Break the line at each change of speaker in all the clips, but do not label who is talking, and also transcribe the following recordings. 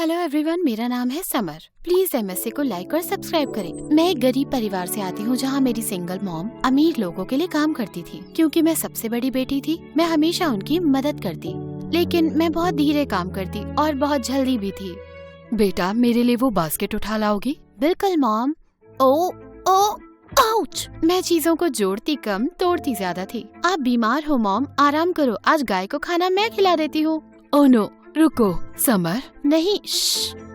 Hello everyone, मेरा नाम है समर। प्लीज एमएससी को लाइक और सब्सक्राइब करें। मैं एक गरीब परिवार से आती हूँ जहाँ मेरी सिंगल मॉम अमीर लोगों के लिए काम करती थी। क्योंकि मैं सबसे बड़ी बेटी थी, मैं हमेशा उनकी मदद करती, लेकिन मैं बहुत धीरे काम करती और बहुत जल्दी भी थी। बेटा, मेरे लिए वो बास्केट उठा लाओगी? बिल्कुल मॉम। ओ आउच! मैं चीजों को जोड़ती कम, तोड़ती ज्यादा थी। आप बीमार हो मॉम, आराम करो, आज गाय को खाना मैं खिला देती हूँ। ओह नो, रुको समर। नहीं,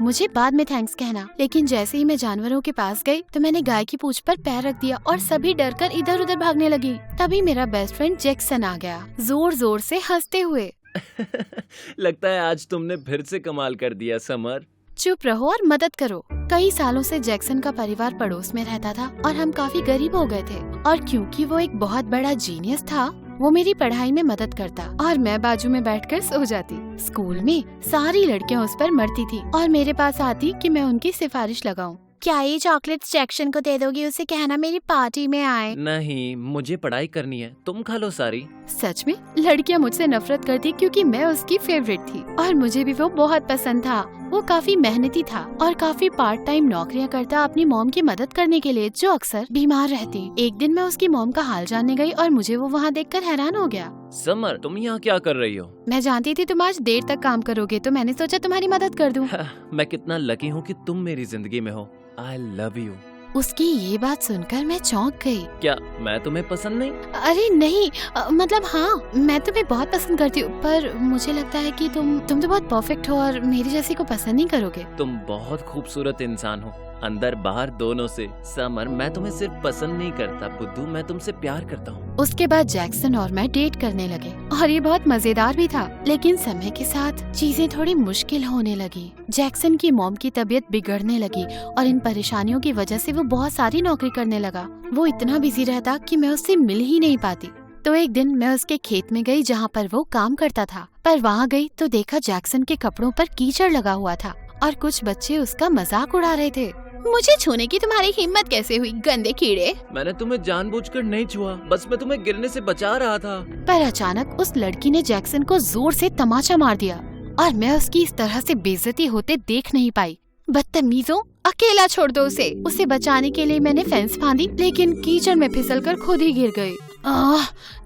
मुझे बाद में थैंक्स कहना। लेकिन जैसे ही मैं जानवरों के पास गई तो मैंने गाय की पूंछ पर पैर रख दिया और सभी डरकर इधर उधर भागने लगी। तभी मेरा बेस्ट फ्रेंड जैक्सन आ गया, जोर जोर से हंसते हुए।
लगता है आज तुमने फिर से कमाल कर दिया समर।
चुप रहो और मदद करो। कई सालों से जैक्सन का परिवार पड़ोस में रहता था और हम काफी गरीब हो गए थे। और क्योंकि वो एक बहुत बड़ा जीनियस था, वो मेरी पढ़ाई में मदद करता और मैं बाजू में बैठकर सो जाती। स्कूल में सारी लड़कियां उस पर मरती थी और मेरे पास आती कि मैं उनकी सिफारिश लगाऊं। क्या ये चॉकलेट्स जैक्सन को दे दोगी? उसे कहना मेरी पार्टी में आए।
नहीं, मुझे पढ़ाई करनी है, तुम खा लो सारी।
सच में लड़कियां मुझसे नफरत करती क्योंकि मैं उसकी फेवरेट थी और मुझे भी वो बहुत पसंद था। वो काफी मेहनती था और काफी पार्ट टाइम नौकरियां करता अपनी मॉम की मदद करने के लिए, जो अक्सर बीमार रहती। एक दिन मैं उसकी मॉम का हाल जानने गई और मुझे वो वहाँ देखकर हैरान हो गया।
समर, तुम यहाँ क्या कर रही हो?
मैं जानती थी तुम आज देर तक काम करोगे तो मैंने सोचा तुम्हारी मदद कर दूं।
मैं कितना लकी हूँ कि तुम मेरी जिंदगी में हो। I love you.
उसकी ये बात सुनकर मैं चौंक गई।
क्या मैं तुम्हें पसंद नहीं?
अरे नहीं, मतलब हाँ, मैं तुम्हें बहुत पसंद करती हूँ, पर मुझे लगता है कि तुम तो बहुत परफेक्ट हो और मेरी जैसी को पसंद नहीं करोगे।
तुम बहुत खूबसूरत इंसान हो, अंदर बाहर दोनों से। समर, मैं तुम्हें सिर्फ पसंद नहीं करता बुद्धू, मैं तुमसे प्यार करता हूँ।
उसके बाद जैक्सन और मैं डेट करने लगे और ये बहुत मजेदार भी था। लेकिन समय के साथ चीजें थोड़ी मुश्किल होने लगी। जैक्सन की मॉम की तबीयत बिगड़ने लगी और इन परेशानियों की वजह से वो बहुत सारी नौकरी करने लगा। वो इतना बिजी रहता कि मैं उससे मिल ही नहीं पाती। तो एक दिन मैं उसके खेत में गई जहाँ पर वो काम करता था, पर वहाँ गई तो देखा जैक्सन के कपड़ों पर कीचड़ लगा हुआ था और कुछ बच्चे उसका मजाक उड़ा रहे थे। मुझे छूने की तुम्हारी हिम्मत कैसे हुई, गंदे कीड़े?
मैंने तुम्हें जानबूझकर नहीं छुआ, बस मैं तुम्हें गिरने से बचा रहा था।
पर अचानक उस लड़की ने जैक्सन को जोर से तमाचा मार दिया और मैं उसकी इस तरह से बेइज्जती होते देख नहीं पाई। बदतमीजों, अकेला छोड़ दो उसे। उसे बचाने के लिए मैंने फेंस फांदी, लेकिन कीचड़ में फिसलकर खुद ही गिर गई।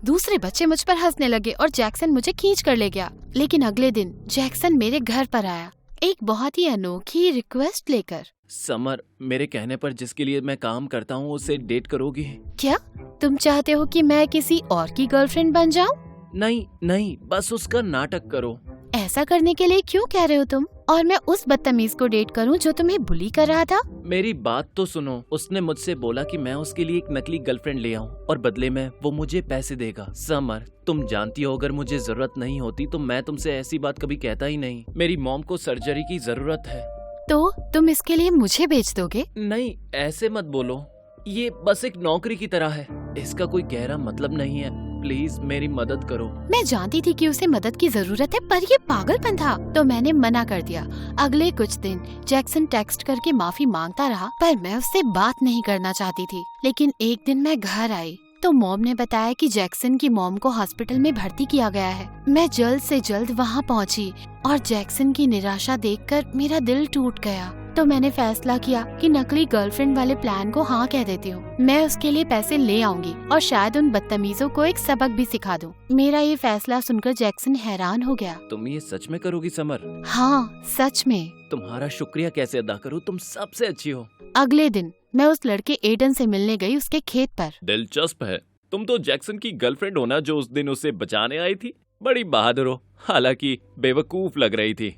दूसरे बच्चे मुझ पर हंसने लगे और जैक्सन मुझे खींच कर ले गया। लेकिन अगले दिन जैक्सन मेरे घर पर आया, एक बहुत ही अनोखी रिक्वेस्ट लेकर।
समर, मेरे कहने पर जिसके लिए मैं काम करता हूँ उसे डेट करोगी?
क्या तुम चाहते हो कि मैं किसी और की गर्लफ्रेंड बन जाऊँ?
नहीं नहीं, बस उसका नाटक करो।
ऐसा करने के लिए क्यों कह रहे हो तुम? और मैं उस बदतमीज को डेट करूं जो तुम्हें बुली कर रहा था?
मेरी बात तो सुनो। उसने मुझसे बोला कि मैं उसके लिए एक नकली गर्लफ्रेंड ले आऊं और बदले में वो मुझे पैसे देगा। समर, तुम जानती हो अगर मुझे जरूरत नहीं होती तो मैं तुमसे ऐसी बात कभी कहता ही नहीं। मेरी मॉम को सर्जरी की जरूरत है।
तो तुम इसके लिए मुझे बेच दोगे?
नहीं, ऐसे मत बोलो, ये बस एक नौकरी की तरह है, इसका कोई गहरा मतलब नहीं है। प्लीज मेरी मदद करो।
मैं जानती थी कि उसे मदद की जरूरत है, पर ये पागलपन था, तो मैंने मना कर दिया। अगले कुछ दिन जैक्सन टेक्स्ट करके माफी मांगता रहा, पर मैं उससे बात नहीं करना चाहती थी। लेकिन एक दिन मैं घर आई तो मॉम ने बताया कि जैक्सन की मॉम को हॉस्पिटल में भर्ती किया गया है। मैं जल्द से जल्द वहाँ पहुँची और जैक्सन की निराशा देखकर मेरा दिल टूट गया। तो मैंने फैसला किया कि नकली गर्लफ्रेंड वाले प्लान को हाँ कह देती हूँ। मैं उसके लिए पैसे ले आऊंगी और शायद उन बदतमीजों को एक सबक भी सिखा दूँ। मेरा ये फैसला सुनकर जैक्सन हैरान हो गया।
तुम ये सच में करोगी समर?
हाँ, सच में।
तुम्हारा शुक्रिया कैसे अदा करूँ, तुम सबसे अच्छी हो।
अगले दिन मैं उस लड़के एडन से मिलने गई उसके खेत पर।
दिलचस्प है, तुम तो जैक्सन की गर्लफ्रेंड हो ना, जो उस दिन उसे बचाने आई थी। बड़ी बहादुर हो, हालांकि बेवकूफ लग रही थी।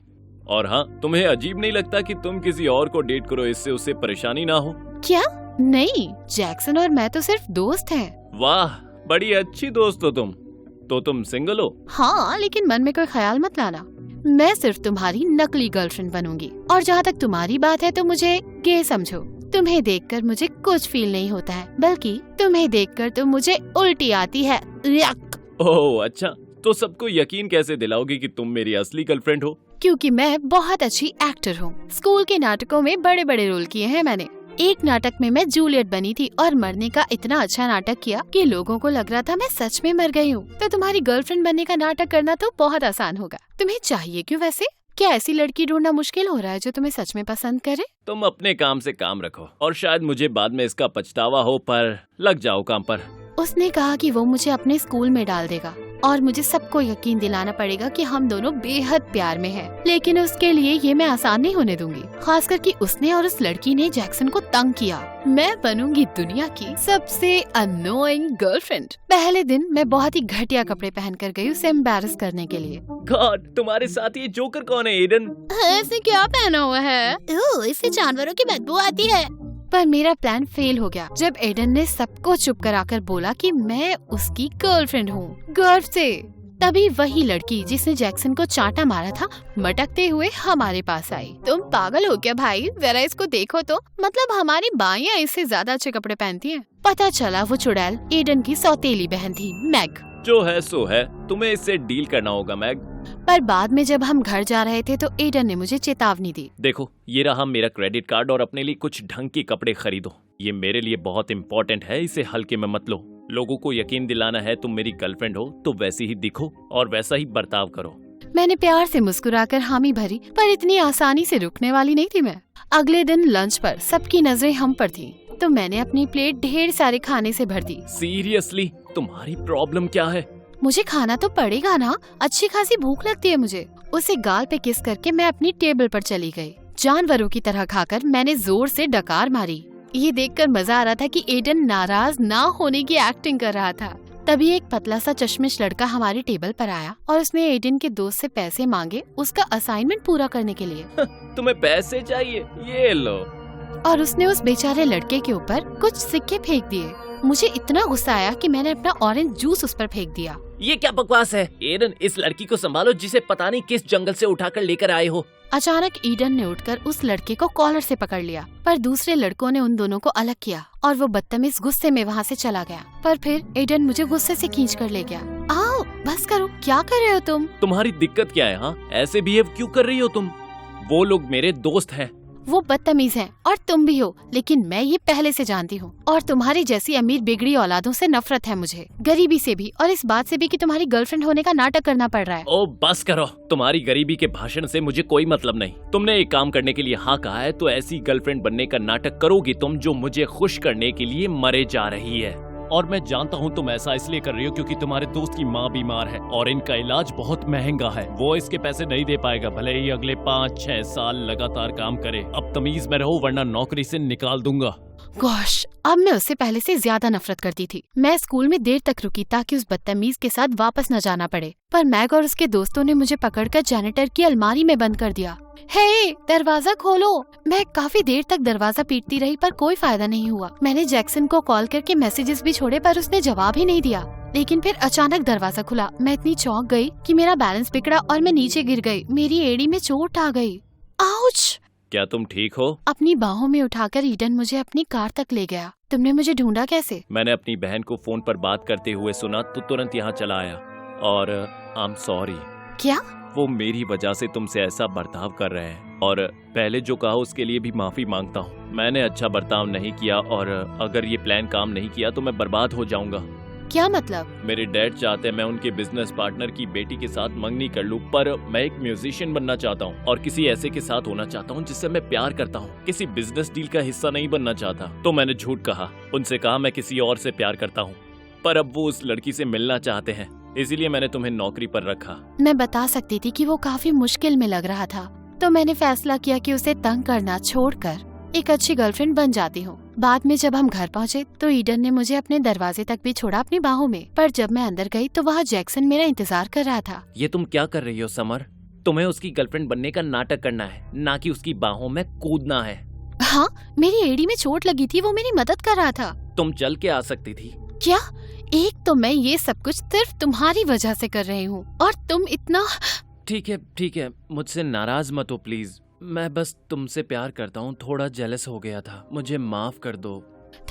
और हाँ, तुम्हें अजीब नहीं लगता कि तुम किसी और को डेट करो, इससे उसे परेशानी ना हो?
क्या? नहीं, जैक्सन और मैं तो सिर्फ दोस्त हैं।
वाह, बड़ी अच्छी दोस्त हो तुम। तो तुम सिंगल हो?
हाँ, लेकिन मन में कोई ख्याल मत लाना। मैं सिर्फ तुम्हारी नकली गर्लफ्रेंड बनूंगी। और जहाँ तक तुम्हारी बात है तो मुझे गे समझो। तुम्हें देखकर मुझे कुछ फील नहीं होता है, बल्कि तुम्हें देखकर तो मुझे उल्टी आती है।
ओह अच्छा, तो सबको यकीन कैसे दिलाओगी कि तुम मेरी असली गर्लफ्रेंड हो?
क्योंकि मैं बहुत अच्छी एक्टर हूँ। स्कूल के नाटकों में बड़े बड़े रोल किए हैं मैंने। एक नाटक में मैं जूलियट बनी थी और मरने का इतना अच्छा नाटक किया कि लोगों को लग रहा था मैं सच में मर गई हूँ। तो तुम्हारी गर्लफ्रेंड बनने का नाटक करना तो बहुत आसान होगा। तुम्हें चाहिए क्यों वैसे? क्या ऐसी लड़की ढूंढना मुश्किल हो रहा है जो तुम्हें सच में पसंद करे?
तुम अपने काम से काम रखो और शायद मुझे बाद में इसका पछतावा हो, पर लग जाओ काम पर।
उसने कहा कि वो मुझे अपने स्कूल में डाल देगा और मुझे सबको यकीन दिलाना पड़ेगा कि हम दोनों बेहद प्यार में हैं। लेकिन उसके लिए ये मैं आसान नहीं होने दूंगी, खासकर कि उसने और उस लड़की ने जैक्सन को तंग किया। मैं बनूंगी दुनिया की सबसे अनोइंग गर्लफ्रेंड। पहले दिन मैं बहुत ही घटिया कपड़े पहनकर गई उसे एम्बैरस करने के लिए।
गॉड, तुम्हारे साथ ये जोकर कौन है एडन?
ऐसे क्या पहना हुआ है? इससे जानवरों की बदबू आती है। पर मेरा प्लान फेल हो गया जब एडन ने सबको चुप कराकर बोला कि मैं उसकी गर्लफ्रेंड हूँ, गर्व से। तभी वही लड़की जिसने जैक्सन को चांटा मारा था मटकते हुए हमारे पास आई। तुम पागल हो क्या भाई? जरा इसको देखो तो, मतलब हमारी बाइयां इससे ज्यादा अच्छे कपड़े पहनती हैं। पता चला वो चुड़ैल एडन की सौतेली बहन थी, मैग।
जो है सो है, तुम्हें इससे डील करना होगा मैग।
पर बाद में जब हम घर जा रहे थे तो एडन ने मुझे चेतावनी दी।
देखो, ये रहा मेरा क्रेडिट कार्ड और अपने लिए कुछ ढंग के कपड़े खरीदो। ये मेरे लिए बहुत इम्पोर्टेंट है, इसे हल्के में मत लो। लोगों को यकीन दिलाना है तुम मेरी गर्लफ्रेंड हो तो वैसे ही दिखो और वैसा ही बर्ताव करो।
मैंने प्यार से मुस्कुराकर हामी भरी, पर इतनी आसानी से रुकने वाली नहीं थी मैं। अगले दिन लंच पर सबकी नजरें हम पर थी, तो मैंने अपनी प्लेट ढेर सारे खाने से भर दी।
सीरियसली, तुम्हारी प्रॉब्लम क्या है?
मुझे खाना तो पड़ेगा ना, अच्छी खासी भूख लगती है मुझे। उसे गाल पे किस करके मैं अपनी टेबल पर चली गई। जानवरों की तरह खाकर मैंने जोर से डकार मारी। ये देखकर मजा आ रहा था कि एडन नाराज ना होने की एक्टिंग कर रहा था। तभी एक पतला सा चश्मिश लड़का हमारी टेबल पर आया और उसने एडन के दोस्त से पैसे मांगे उसका असाइनमेंट पूरा करने के लिए।
तुम्हें पैसे चाहिए? ये लो।
और उसने उस बेचारे लड़के के ऊपर कुछ सिक्के फेंक दिए। मुझे इतना गुस्सा आया कि मैंने अपना ऑरेंज जूस उस पर फेंक दिया।
ये क्या बकवास है? एडन, इस लड़की को संभालो जिसे पता नहीं किस जंगल से उठाकर लेकर आए हो।
अचानक ईडन ने उठकर उस लड़के को कॉलर से पकड़ लिया, पर दूसरे लड़कों ने उन दोनों को अलग किया और वो बदतमीज गुस्से में वहाँ से चला गया। पर फिर ईडन मुझे गुस्से से खींच कर ले गया। आओ बस करो, क्या कर रहे हो तुम?
तुम्हारी दिक्कत क्या है? हाँ, ऐसे बिहेव क्यों कर रही हो तुम? वो लोग मेरे दोस्त हैं।
वो बदतमीज हैं और तुम भी हो, लेकिन मैं ये पहले से जानती हूँ। और तुम्हारी जैसी अमीर बिगड़ी औलादों से नफरत है मुझे, गरीबी से भी और इस बात से भी कि तुम्हारी गर्लफ्रेंड होने का नाटक करना पड़ रहा है।
ओ बस करो, तुम्हारी गरीबी के भाषण से मुझे कोई मतलब नहीं। तुमने एक काम करने के लिए हाँ कहा है तो ऐसी गर्लफ्रेंड बनने का नाटक करोगी तुम जो मुझे खुश करने के लिए मरे जा रही है। और मैं जानता हूँ तुम ऐसा इसलिए कर रही हो क्योंकि तुम्हारे दोस्त की माँ बीमार है और इनका इलाज बहुत महंगा है। वो इसके पैसे नहीं दे पाएगा, भले ही अगले 5-6 साल लगातार काम करे। अब तमीज में रहो वरना नौकरी से निकाल दूंगा।
गॉश, अब मैं उससे पहले से ज्यादा नफरत करती थी। मैं स्कूल में देर तक रुकी ताकि उस बदतमीज के साथ वापस न जाना पड़े, पर मैग और उसके दोस्तों ने मुझे पकड़कर जैनिटर की अलमारी में बंद कर दिया। हे, दरवाजा खोलो। मैं काफी देर तक दरवाजा पीटती रही पर कोई फायदा नहीं हुआ। मैंने जैक्सन को कॉल करके मैसेजेस भी छोड़े पर उसने जवाब ही नहीं दिया। लेकिन फिर अचानक दरवाजा खुला। मैं इतनी चौंक गई कि मेरा बैलेंस बिगड़ा और मैं नीचे गिर गई। मेरी एड़ी में चोट आ गई। आउच!
क्या तुम ठीक हो? अपनी
बाहों में उठाकर ईडन मुझे अपनी कार तक ले गया। तुमने मुझे ढूंढा कैसे?
मैंने अपनी बहन को फोन पर बात करते हुए सुना तो तुरंत यहाँ चला आया। और आई एम सॉरी।
क्या?
वो मेरी वजह से तुमसे ऐसा बर्ताव कर रहे हैं और पहले जो कहा उसके लिए भी माफी मांगता हूँ। मैंने अच्छा बर्ताव नहीं किया और अगर ये प्लान काम नहीं किया तो मैं बर्बाद हो जाऊंगा।
क्या मतलब?
मेरे डैड चाहते हैं मैं उनके बिजनेस पार्टनर की बेटी के साथ मंगनी कर लूं, पर मैं एक म्यूजिशियन बनना चाहता हूं और किसी ऐसे के साथ होना चाहता हूं जिससे मैं प्यार करता हूं। किसी बिजनेस डील का हिस्सा नहीं बनना चाहता। तो मैंने झूठ कहा, उनसे कहा मैं किसी और से प्यार करता हूं, पर अब वो उस लड़की से मिलना चाहते हैं, इसीलिए मैंने तुम्हें नौकरी पर रखा।
मैं बता सकती थी कि वो काफी मुश्किल में लग रहा था, तो मैंने फैसला किया कि उसे तंग करना छोड़कर एक अच्छी गर्लफ्रेंड बन जाती हूँ। बाद में जब हम घर पहुँचे तो ईडन ने मुझे अपने दरवाजे तक भी छोड़ा अपनी बाहों में, पर जब मैं अंदर गई तो वहाँ जैक्सन मेरा इंतजार कर रहा था।
ये तुम क्या कर रही हो समर? तुम्हें उसकी गर्लफ्रेंड बनने का नाटक करना है, ना कि उसकी बाहों में कूदना है।
हाँ, मेरी एड़ी में चोट लगी थी, वो मेरी मदद कर रहा था।
तुम चल के आ सकती थी।
क्या? एक तो मैं ये सब कुछ सिर्फ तुम्हारी वजह से कर रही हूँ और तुम इतना।
ठीक है, मुझसे नाराज मत हो प्लीज। मैं बस तुमसे प्यार करता हूँ, थोड़ा जेलस हो गया था, मुझे माफ कर दो।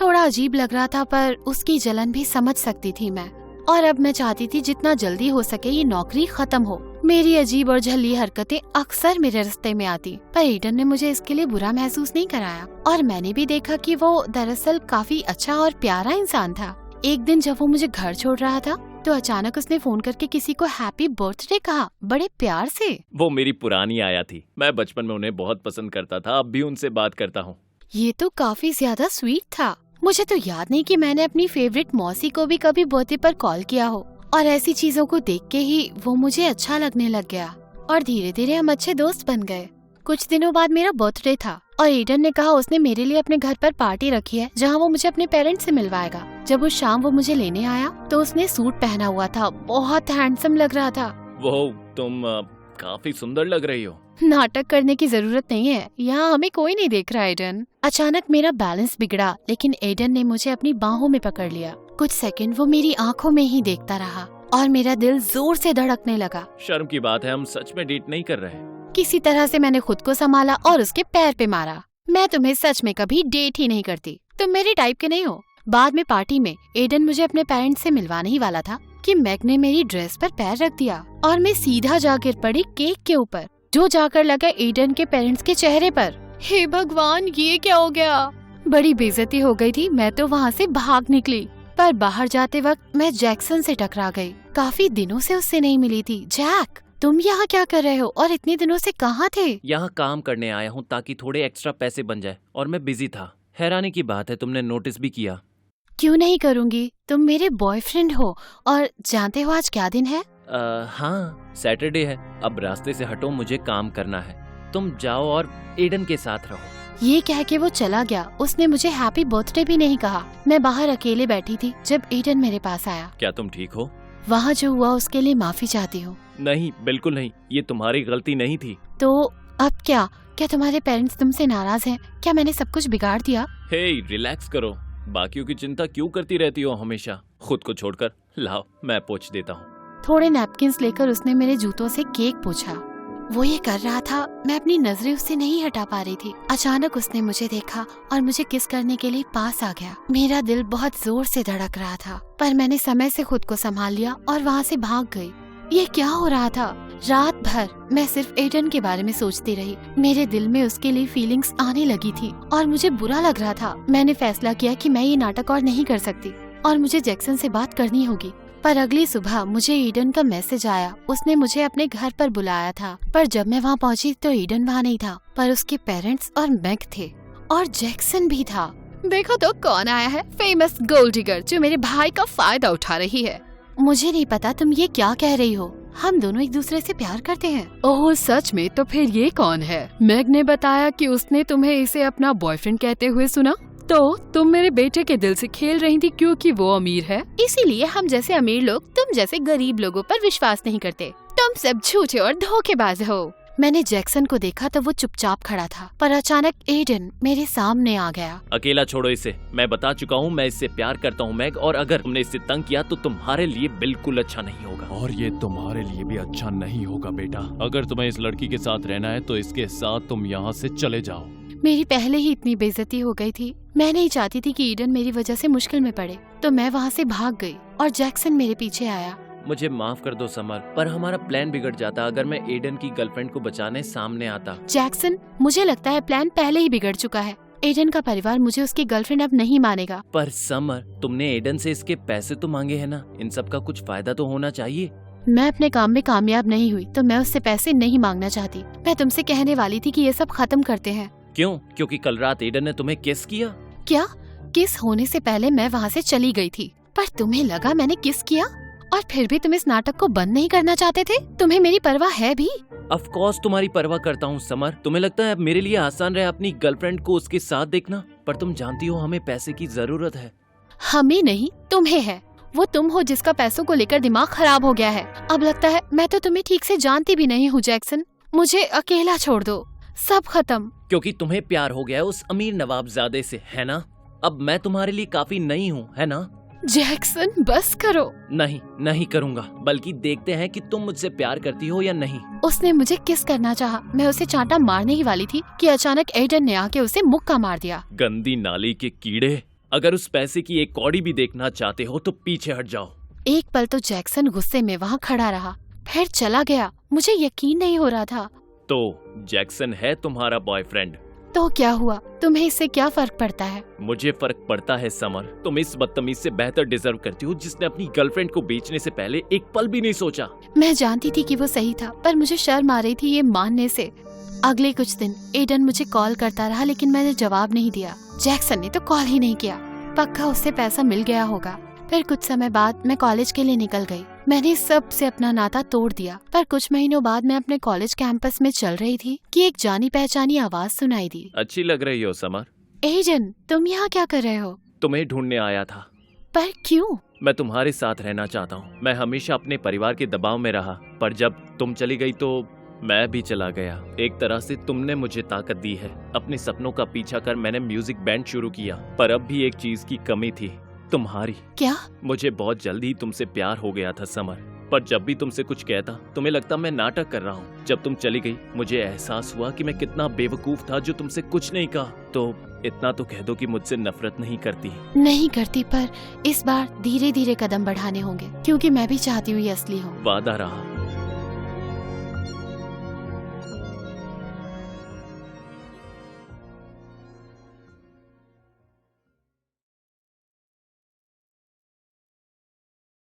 थोड़ा अजीब लग रहा था पर उसकी जलन भी समझ सकती थी मैं, और अब मैं चाहती थी जितना जल्दी हो सके ये नौकरी खत्म हो। मेरी अजीब और झल्ली हरकतें अक्सर मेरे रास्ते में आती, पर ईडन ने मुझे इसके लिए बुरा महसूस नहीं कराया और मैंने भी देखा कि वो दरअसल काफी अच्छा और प्यारा इंसान था। एक दिन जब वो मुझे घर छोड़ रहा था तो अचानक उसने फोन करके किसी को हैप्पी बर्थडे कहा, बड़े प्यार से।
वो मेरी पुरानी आया थी, मैं बचपन में उन्हें बहुत पसंद करता था, अब भी उनसे बात करता हूँ।
ये तो काफी ज्यादा स्वीट था। मुझे तो याद नहीं कि मैंने अपनी फेवरेट मौसी को भी कभी बर्थडे पर कॉल किया हो, और ऐसी चीजों को देख के ही वो मुझे अच्छा लगने लग गया और धीरे धीरे हम अच्छे दोस्त बन गए। कुछ दिनों बाद मेरा बर्थडे था और एडन ने कहा उसने मेरे लिए अपने घर पर पार्टी रखी है जहाँ वो मुझे अपने पेरेंट्स से मिलवाएगा। जब उस शाम वो मुझे लेने आया तो उसने सूट पहना हुआ था, बहुत हैंडसम लग रहा था।
वो तुम काफी सुंदर लग रही हो।
नाटक करने की जरूरत नहीं है, यहाँ हमें कोई नहीं देख रहा एडन। अचानक मेरा बैलेंस बिगड़ा, लेकिन एडन ने मुझे अपनी बाहों में पकड़ लिया। कुछ सेकंड वो मेरी आंखों में ही देखता रहा और मेरा दिल जोर से धड़कने लगा।
शर्म की बात है, हम सच में डेट नहीं कर रहे।
किसी तरह से मैंने खुद को संभाला और उसके पैर पे मारा। मैं तुम्हें सच में कभी डेट ही नहीं करती, तुम मेरे टाइप के नहीं हो। बाद में पार्टी में एडन मुझे अपने पेरेंट्स से मिलवाने ही वाला था कि मैग ने मेरी ड्रेस पर पैर रख दिया और मैं सीधा जा गिर पड़ी केक के ऊपर, जो जाकर लगा एडन के पेरेंट्स के चेहरे पर। हे भगवान, ये क्या हो गया? बड़ी बेइज्जती हो गई थी। मैं तो वहाँ से भाग निकली, पर बाहर जाते वक्त मैं जैक्सन से टकरा गई। काफी दिनों से उससे नहीं मिली थी। जैक, तुम यहाँ क्या कर रहे हो और इतने दिनों से कहाँ थे?
यहाँ काम करने आया हूँ ताकि थोड़े एक्स्ट्रा पैसे बन जाए, और मैं बिजी था। हैरानी की बात है तुमने नोटिस भी किया।
क्यों नहीं करूँगी, तुम मेरे बॉयफ्रेंड हो। और जानते हो आज क्या दिन है?
हाँ, सैटरडे है। अब रास्ते से हटो, मुझे काम करना है। तुम जाओ और एडन के साथ रहो।
ये कह के वो चला गया। उसने मुझे हैप्पी बर्थडे भी नहीं कहा। मैं बाहर अकेले बैठी थी जब एडन मेरे पास आया।
क्या तुम ठीक हो?
वहाँ जो हुआ उसके लिए माफी चाहती हूँ।
नहीं, बिल्कुल नहीं, ये तुम्हारी गलती नहीं थी।
तो अब क्या? क्या तुम्हारे पेरेंट्स तुमसे नाराज हैं? क्या मैंने सब कुछ बिगाड़ दिया?
हे, रिलैक्स करो। बाकियों की चिंता क्यों करती रहती हो हमेशा? खुद को छोड़कर। लाओ, मैं पोंछ देता हूँ।
थोड़े नैपकिन्स लेकर उसने मेरे जूतों से केक पोंछा। वो ये कर रहा था, मैं अपनी नजरें उससे नहीं हटा पा रही थी। अचानक उसने मुझे देखा और मुझे किस करने के लिए पास आ गया। मेरा दिल बहुत जोर से धड़क रहा था, पर मैंने समय से खुद को संभाल लिया और वहाँ से भाग गई। ये क्या हो रहा था? रात भर मैं सिर्फ एडन के बारे में सोचती रही। मेरे दिल में उसके लिए फीलिंग्स आने लगी थी और मुझे बुरा लग रहा था। मैंने फैसला किया कि मैं ये नाटक और नहीं कर सकती और मुझे जैक्सन से बात करनी होगी। पर अगली सुबह मुझे ईडन का मैसेज आया। उसने मुझे अपने घर पर बुलाया था, पर जब मैं वहाँ पहुँची तो ईडन वहाँ नहीं था, पर उसके पेरेंट्स और मैग थे और जैक्सन भी था। देखो तो कौन आया है, फेमस गोल्ड डिगर जो मेरे भाई का फायदा उठा रही है। मुझे नहीं पता तुम ये क्या कह रही हो। हम दोनों एक दूसरे से प्यार करते हैं। ओह सच में? तो फिर ये कौन है? मैग ने बताया कि उसने तुम्हें इसे अपना बॉयफ्रेंड कहते हुए सुना। तो तुम मेरे बेटे के दिल से खेल रही थी क्योंकि वो अमीर है, इसीलिए हम जैसे अमीर लोग तुम जैसे गरीब लोगों पर विश्वास नहीं करते। तुम सब झूठे और धोखेबाज हो। मैंने जैक्सन को देखा तो वो चुपचाप खड़ा था, पर अचानक एडन मेरे सामने आ गया।
अकेला छोड़ो इसे, मैं बता चुका हूँ मैं इससे प्यार करता हूँ मैग, और अगर तुमने इससे तंग किया तो तुम्हारे लिए बिल्कुल अच्छा नहीं होगा।
और ये तुम्हारे लिए भी अच्छा नहीं होगा बेटा। अगर तुम्हें इस लड़की के साथ रहना है तो इसके साथ तुम यहाँ से चले जाओ।
मेरी पहले ही इतनी बेइज्जती हो गई थी। मैं नहीं चाहती थी कि ईडन मेरी वजह से मुश्किल में पड़े, तो मैं वहाँ से भाग गई और जैक्सन मेरे पीछे आया।
मुझे माफ कर दो समर, पर हमारा प्लान बिगड़ जाता अगर मैं एडन की गर्लफ्रेंड को बचाने सामने आता।
जैक्सन, मुझे लगता है प्लान पहले ही बिगड़ चुका है। एडन का परिवार मुझे उसकी गर्लफ्रेंड अब नहीं मानेगा।
पर समर, तुमने एडन से इसके पैसे तो मांगे हैं ना, इन सब का कुछ फायदा तो होना चाहिए।
मैं अपने काम में कामयाब नहीं हुई तो मैं उससे पैसे नहीं मांगना चाहती। मैं तुमसे कहने वाली थी कि ये सब खत्म करते हैं।
क्यों? क्योंकि कल रात एडन ने तुम्हें किस किया।
क्या? किस होने से पहले मैं वहाँ से चली गई थी, पर तुम्हें लगा मैंने किस किया? और फिर भी तुम इस नाटक को बंद नहीं करना चाहते थे? तुम्हें मेरी परवाह है भी?
ऑफ कोर्स तुम्हारी परवाह करता हूँ समर। तुम्हें लगता है अब मेरे लिए आसान रहे अपनी गर्लफ्रेंड को उसके साथ देखना, पर तुम जानती हो हमें पैसे की जरूरत है।
हमें नहीं, तुम्हें है। वो तुम हो जिसका पैसों को लेकर दिमाग खराब हो गया है। अब लगता है मैं तो तुम्हें ठीक से जानती भी नहीं हूँ जैक्सन। मुझे अकेला छोड़ दो, सब खत्म।
क्योंकि तुम्हें प्यार हो गया है उस अमीर नवाबजादे से, है ना? अब मैं तुम्हारे लिए काफी नहीं हूँ, है ना?
जैक्सन बस करो।
नहीं, नहीं करूँगा, बल्कि देखते हैं कि तुम मुझसे प्यार करती हो या नहीं।
उसने मुझे किस करना चाहा। मैं उसे चांटा मारने ही वाली थी कि अचानक एडन ने आके उसे मुक्का मार दिया।
गंदी नाली के कीड़े, अगर उस पैसे की एक कौड़ी भी देखना चाहते हो तो पीछे हट जाओ।
एक पल तो जैक्सन गुस्से में वहाँ खड़ा रहा, फिर चला गया। मुझे यकीन नहीं हो रहा था।
तो जैक्सन है तुम्हारा बॉयफ्रेंड?
तो क्या हुआ, तुम्हें इससे क्या फर्क पड़ता है?
मुझे फर्क पड़ता है समर। तुम इस बदतमीज से बेहतर डिजर्व करती हो जिसने अपनी गर्लफ्रेंड को बेचने से पहले एक पल भी नहीं सोचा।
मैं जानती थी कि वो सही था, पर मुझे शर्म आ रही थी ये मानने से। अगले कुछ दिन एडन मुझे कॉल करता रहा, लेकिन मैंने जवाब नहीं दिया। जैक्सन ने तो कॉल ही नहीं किया। पक्का उससे पैसा मिल गया होगा। फिर कुछ समय बाद मैं कॉलेज के लिए निकल गई। मैंने सबसे अपना नाता तोड़ दिया। पर कुछ महीनों बाद मैं अपने कॉलेज कैंपस में चल रही थी कि एक जानी पहचानी आवाज सुनाई दी।
अच्छी लग रही हो समर।
एडन, तुम यहाँ क्या कर रहे हो?
तुम्हें ढूंढने आया था।
पर क्यों?
मैं तुम्हारे साथ रहना चाहता हूँ। मैं हमेशा अपने परिवार के दबाव में रहा, पर जब तुम चली गई तो मैं भी चला गया। एक तरह से तुमने मुझे ताकत दी है। अपने सपनों का पीछा कर मैंने म्यूजिक बैंड शुरू किया, पर अब भी एक चीज की कमी थी, तुम्हारी।
क्या?
मुझे बहुत जल्दी ही तुमसे प्यार हो गया था समर, पर जब भी तुमसे कुछ कहता तुम्हें लगता मैं नाटक कर रहा हूँ। जब तुम चली गई मुझे एहसास हुआ कि मैं कितना बेवकूफ था जो तुमसे कुछ नहीं कहा। तो इतना तो कह दो कि मुझसे नफरत नहीं करती।
नहीं करती, पर इस बार धीरे धीरे कदम बढ़ाने होंगे, क्योंकि मैं भी चाहती हूँ ये असली हो।
वादा रहा।